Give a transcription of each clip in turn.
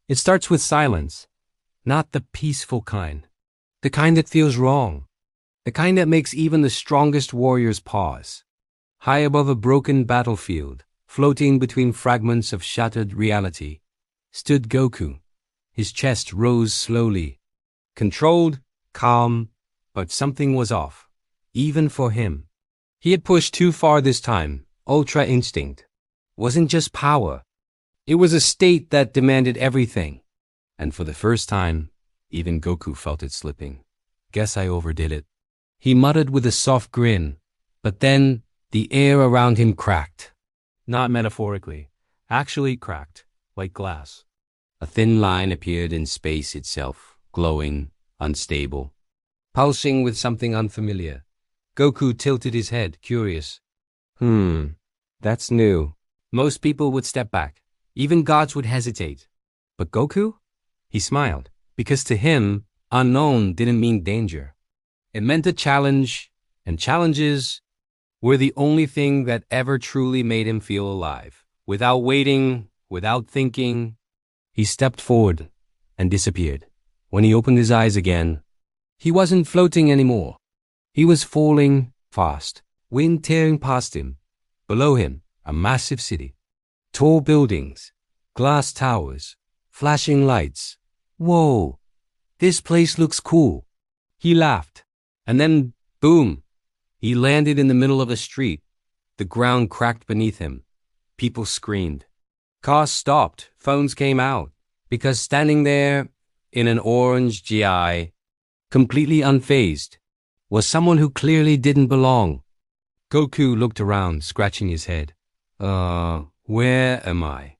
It starts with silence, not the peaceful kind. The kind that feels wrong. The kind that makes even the strongest warriors pause. High above a broken battlefield, floating between fragments of shattered reality, stood Goku. His chest rose slowly. Controlled, calm, but something was off. Even for him. He had pushed too far this time. Ultra instinct wasn't just power. It was a state that demanded everything. And for the first time, even Goku felt it slipping. Guess I overdid it. He muttered with a soft grin, but then the air around him cracked. Not metaphorically, actually cracked, like glass. A thin line appeared in space itself, glowing, unstable, pulsing with something unfamiliar. Goku tilted his head, curious. That's new. Most people would step back. Even gods would hesitate. But Goku? He smiled, because to him, unknown didn't mean danger. It meant a challenge, and challenges were the only thing that ever truly made him feel alive. Without waiting, without thinking, he stepped forward and disappeared. When he opened his eyes again, he wasn't floating anymore. He was falling fast, wind tearing past him. Below him, a massive city. Tall buildings, glass towers, flashing lights. Whoa, this place looks cool. He laughed, and then, boom, he landed in the middle of a street. The ground cracked beneath him. People screamed. Cars stopped, phones came out, because standing there, in an orange GI, completely unfazed, was someone who clearly didn't belong. Goku looked around, scratching his head. Where am I?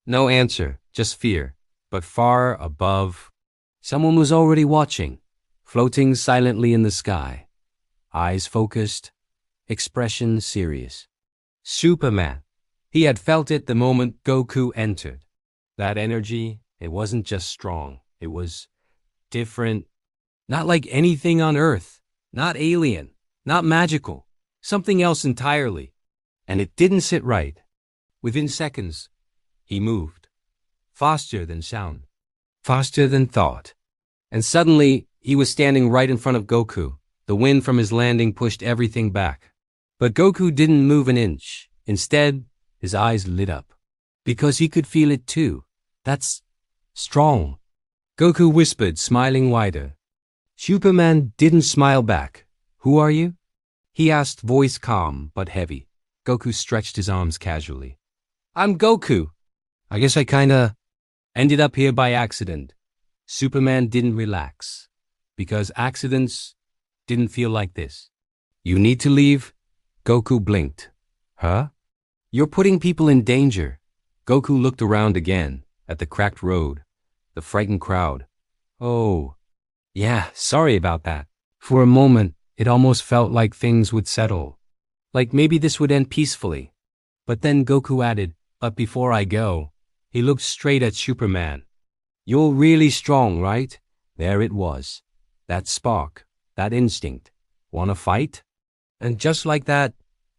No answer, just fear. But far above, someone was already watching, floating silently in the sky. Eyes focused, expression serious. Superman. He had felt it the moment Goku entered. That energy, it wasn't just strong. It was different. Not like anything on Earth. Not alien. Not magical. Something else entirely. And it didn't sit right. Within seconds, he moved. Faster than sound. Faster than thought. And suddenly, he was standing right in front of Goku. The wind from his landing pushed everything back. But Goku didn't move an inch. Instead, his eyes lit up. Because he could feel it too. That's strong. Goku whispered, smiling wider. Superman didn't smile back. Who are you? He asked, voice calm but heavy. Goku stretched his arms casually. I'm Goku. I guess I kinda ended up here by accident. Superman didn't relax. Because accidents didn't feel like this. You need to leave? Goku blinked. Huh? You're putting people in danger. Goku looked around again, at the cracked road, the frightened crowd. Oh, yeah, sorry about that. For a moment, it almost felt like things would settle. Like maybe this would end peacefully. But then Goku added, but before I go, he looked straight at Superman. You're really strong, right? There it was. That spark, that instinct. Wanna fight? And just like that,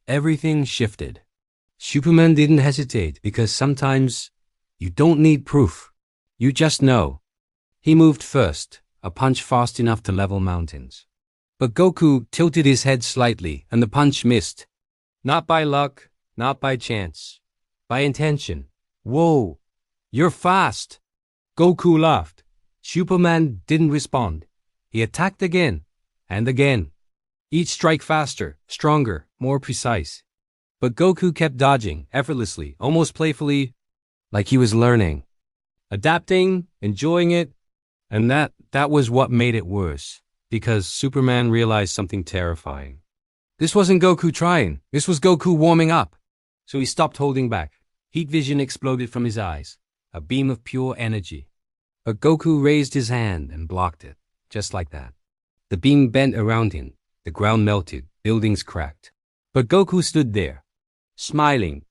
everything shifted. Superman didn't hesitate because sometimes you don't need proof. You just know. He moved first, a punch fast enough to level mountains. But Goku tilted his head slightly and the punch missed. Not by luck, not by chance. By intention. Whoa, you're fast. Goku laughed. Superman didn't respond. He attacked again and again. Each strike faster, stronger, more precise. But Goku kept dodging, effortlessly, almost playfully, like he was learning. Adapting, enjoying it, and that was what made it worse. Because Superman realized something terrifying. This wasn't Goku trying. This was Goku warming up. So he stopped holding back. Heat vision exploded from his eyes, a beam of pure energy. But Goku raised his hand and blocked it, just like that. The beam bent around him. The ground melted. Buildings cracked. But Goku stood there, smiling.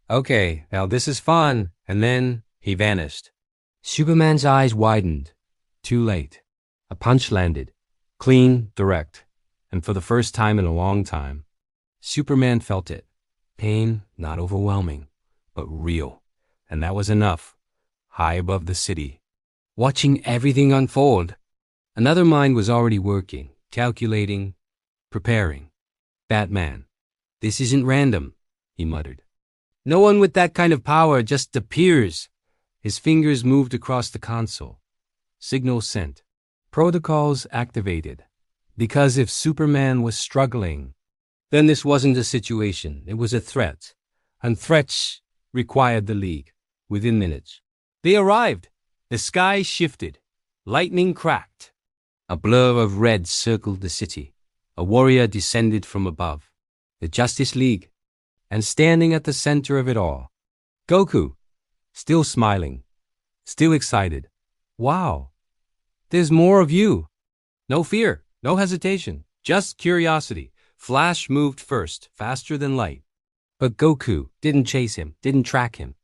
Okay, now this is fun. And then he vanished. Superman's eyes widened. Too late. A punch landed. Clean, direct, and for the first time in a long time, Superman felt it. Pain, not overwhelming, but real. And that was enough. high above the city, watching everything unfold. Another mind was already working, calculating, preparing. Batman. This isn't random, he muttered. No one with that kind of power just appears. His fingers moved across the console. Signals sent. Protocols activated. Because if Superman was struggling, then this wasn't a situation, it was a threat. And threats required the League. Within minutes, they arrived. The sky shifted. Lightning cracked. A blur of red circled the city. A warrior descended from above. The Justice League. And standing at the center of it all, Goku, still smiling, still excited. Wow, there's more of you. No fear, no hesitation, just curiosity. Flash moved first, faster than light. But Goku didn't chase him, didn't track him.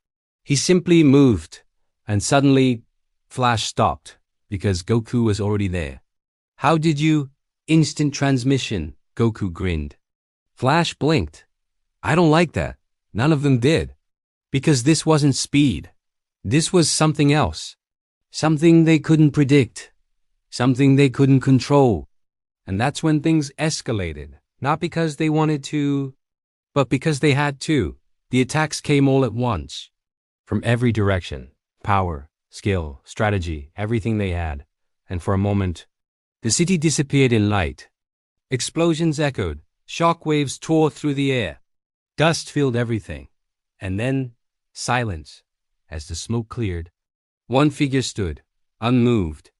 He simply moved, and suddenly Flash stopped, because Goku was already there. How did you? Instant transmission, Goku grinned. Flash blinked. I don't like that. None of them did. Because this wasn't speed. This was something else. Something they couldn't predict. Something they couldn't control. And that's when things escalated. Not because they wanted to, but because they had to. The attacks came all at once. From every direction. Power, skill, strategy, everything they had. And for a moment, the city disappeared in light. Explosions echoed. Shockwaves tore through the air. Dust filled everything. And then, silence. As the smoke cleared, one figure stood, unmoved,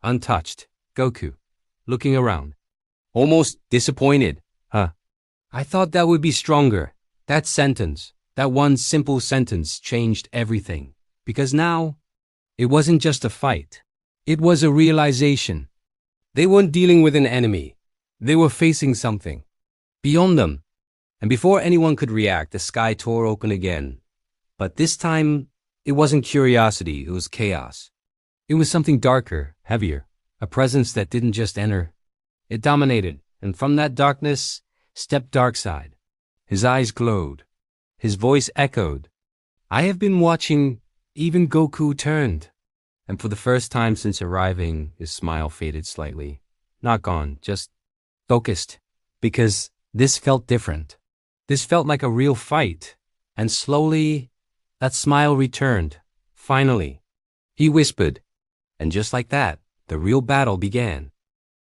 untouched. Goku, looking around. Almost disappointed. I thought that would be stronger. That sentence, that one simple sentence changed everything. Because now, it wasn't just a fight. It was a realization. They weren't dealing with an enemy. They were facing something. Beyond them. And before anyone could react, the sky tore open again. But this time, it wasn't curiosity, it was chaos. It was something darker, heavier, a presence that didn't just enter. It dominated, and from that darkness stepped Darkseid. His eyes glowed. His voice echoed. I have been watching. Even Goku turned. And for the first time since arriving, his smile faded slightly. Not gone, just focused. Because this felt different. This felt like a real fight. And slowly, that smile returned. Finally. He whispered. And just like that, the real battle began.